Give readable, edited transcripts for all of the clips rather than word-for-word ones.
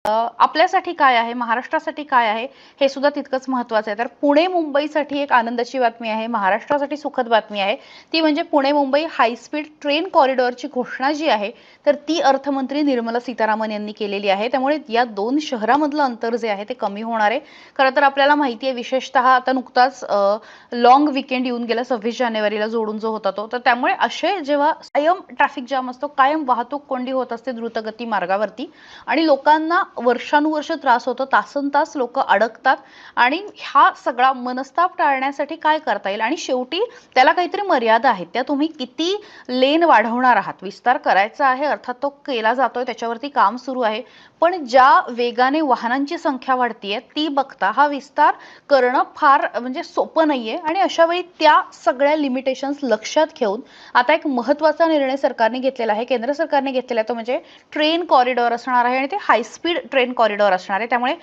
आपल्यासाठी काय आहे, महाराष्ट्रासाठी काय आहे, हे सुद्धा तितकंच महत्त्वाचं आहे. तर पुणे मुंबईसाठी एक आनंदाची बातमी आहे, महाराष्ट्रासाठी सुखद बातमी आहे. ती म्हणजे Pune Mumbai high speed train कॉरिडॉरची घोषणा जी आहे, तर ती अर्थमंत्री निर्मला सीतारामन यांनी केलेली आहे. त्यामुळे या दोन शहरामधलं अंतर जे आहे ते कमी होणार आहे. खरं तर आपल्याला माहिती आहे, विशेषतः आता नुकताच लॉंग वीकेंड येऊन गेला 26 जानेवारीला जोडून जो होता तो. तर त्यामुळे असे जेव्हा कायम ट्रॅफिक जाम असतो, कायम वाहतूक कोंडी होत असते द्रुतगती मार्गावरती आणि लोकांना वर्षानुवर्ष त्रास होतो, तासनतास लोक अडकतात आणि हा सगळा मनस्ताप टाळण्यासाठी काय करता येईल आणि शेवटी त्याला काहीतरी मर्यादा आहेत. त्या तुम्ही किती लेन वाढवणार आहात, विस्तार करायचा आहे अर्थात तो केला जातोय, त्याच्यावरती काम सुरू आहे. पण ज्या वेगाने वाहनांची संख्या वाढतीये ती बघता हा विस्तार करणं फार म्हणजे सोपं नाहीये आणि अशा वेळी त्या सगळ्या लिमिटेशन्स लक्षात घेऊन आता एक महत्त्वाचा निर्णय सरकारने घेतलेला आहे, केंद्र सरकारने घेतलेला आहे. तो म्हणजे ट्रेन कॉरिडॉर असणार आहे आणि ते हाय स्पीड ट्रेन कॉरिडॉर असणार आहे. त्यामुळे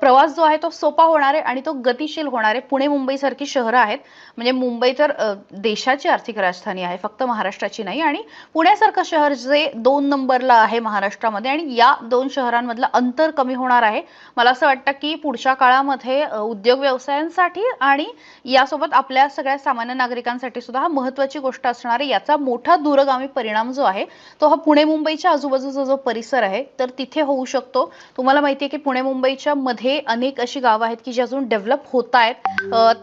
प्रवास जो आहे तो सोपा होणार आहे आणि तो गतिशील होणार आहे. पुणे मुंबई सारखी शहरं आहेत, म्हणजे मुंबई तर देशाची आर्थिक राजधानी आहे, फक्त महाराष्ट्राची नाही. आणि पुण्यासारखं शहर जे 2 नंबरला आहे महाराष्ट्रामध्ये आणि या दोन शहरांमधलं अंतर कमी होणार आहे. मला असं वाटतं की पुढच्या काळामध्ये उद्योग व्यवसायांसाठी आणि यासोबत आपल्या सगळ्या सामान्य नागरिकांसाठी सुद्धा हा महत्त्वाची गोष्ट असणार आहे. याचा मोठा दूरगामी परिणाम जो आहे तो हा पुणे मुंबईच्या आजूबाजूचा जो परिसर आहे तर तिथे होऊ शकतो. तुम्हाला माहिती आहे की पुणे मुंबईच्या मध्ये अनेक अशी गावं आहेत की जी अजून डेव्हलप होत आहेत,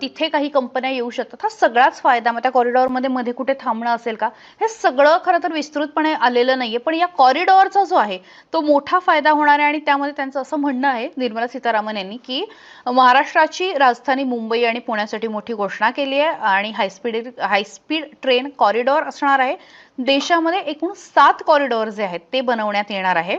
तिथे काही कंपन्या येऊ शकतात. हा सगळाच फायदा मग त्या कॉरिडॉरमध्ये मध्ये कुठे थांबणं असेल का, हे सगळं खरं तर विस्तृतपणे आलेलं नाहीये. पण या कॉरिडॉरचा जो आहे तो मोठा फायदा होणार आहे आणि त्यामध्ये त्यांचं असं म्हणणं आहे निर्मला सीतारामन यांनी की महाराष्ट्राची राजधानी मुंबई आणि पुण्यासाठी मोठी घोषणा केली आहे आणि हाय स्पीड ट्रेन कॉरिडॉर असणार आहे. देशामध्ये एकूण 7 कॉरिडॉर जे आहेत ते बनवण्यात येणार आहे.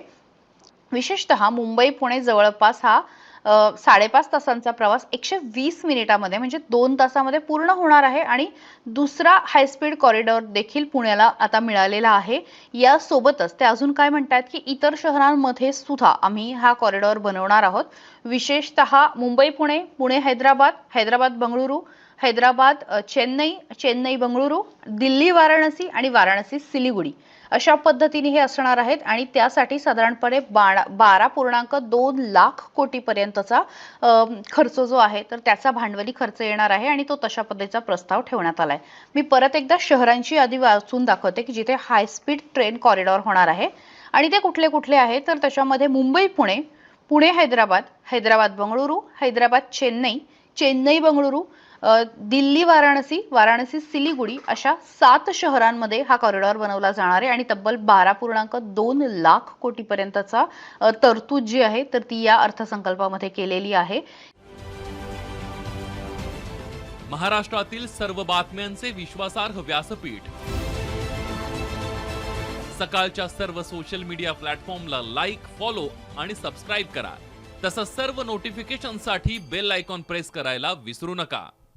विशेषतः मुंबई पुणे जवळपास हा 5.5 तासांचा प्रवास 120 मिनिटांमध्ये म्हणजे 2 तासामध्ये पूर्ण होणार आहे आणि दुसरा हाय स्पीड कॉरिडॉर देखील पुण्याला आता मिळालेला आहे. यासोबतच ते अजून काय म्हणतात की इतर शहरांमध्ये सुद्धा आम्ही हा कॉरिडॉर बनवणार आहोत. विशेषतः मुंबई पुणे, पुणे हैदराबाद, हैदराबाद बंगळुरू, हैदराबाद चेन्नई, चेन्नई बंगळुरू, दिल्ली वाराणसी आणि वाराणसी सिलिगुडी अशा पद्धतीने हे असणार आहेत आणि त्यासाठी साधारणपणे 12.2 लाख कोटी पर्यंतचा खर्च जो आहे तर त्याचा भांडवली खर्च येणार आहे आणि तो तशा पद्धतीचा प्रस्ताव ठेवण्यात आलाय. मी परत एकदा शहरांची यादी वाचून दाखवते की जिथे हाय स्पीड ट्रेन कॉरिडॉर होणार आहे आणि ते कुठले कुठले आहे. तर त्याच्यामध्ये मुंबई पुणे, पुणे हैदराबाद, हैदराबाद बंगळुरू, हैदराबाद चेन्नई, चेन्नई बंगळुरू, दिल्ली वाराणसी, वाराणसी सिलिगुडी अशा 7 शहरांमध्ये हा कॉरिडॉर बनवला जाणार आहे आणि तब्बल 12.2 लाख कोटी पर्यंतचा तरतूद जी आहे तर ती या अर्थसंकल्पामध्ये केलेली आहे. महाराष्ट्रातील सर्व बातम्यांचे विश्वासार्ह व्यासपीठ, सकाळच्या सर्व सोशल मीडिया प्लॅटफॉर्मला लाईक, फॉलो आणि सबस्क्राईब करा. तसंच सर्व नोटिफिकेशनसाठी बेल आयकॉन प्रेस करायला विसरू नका.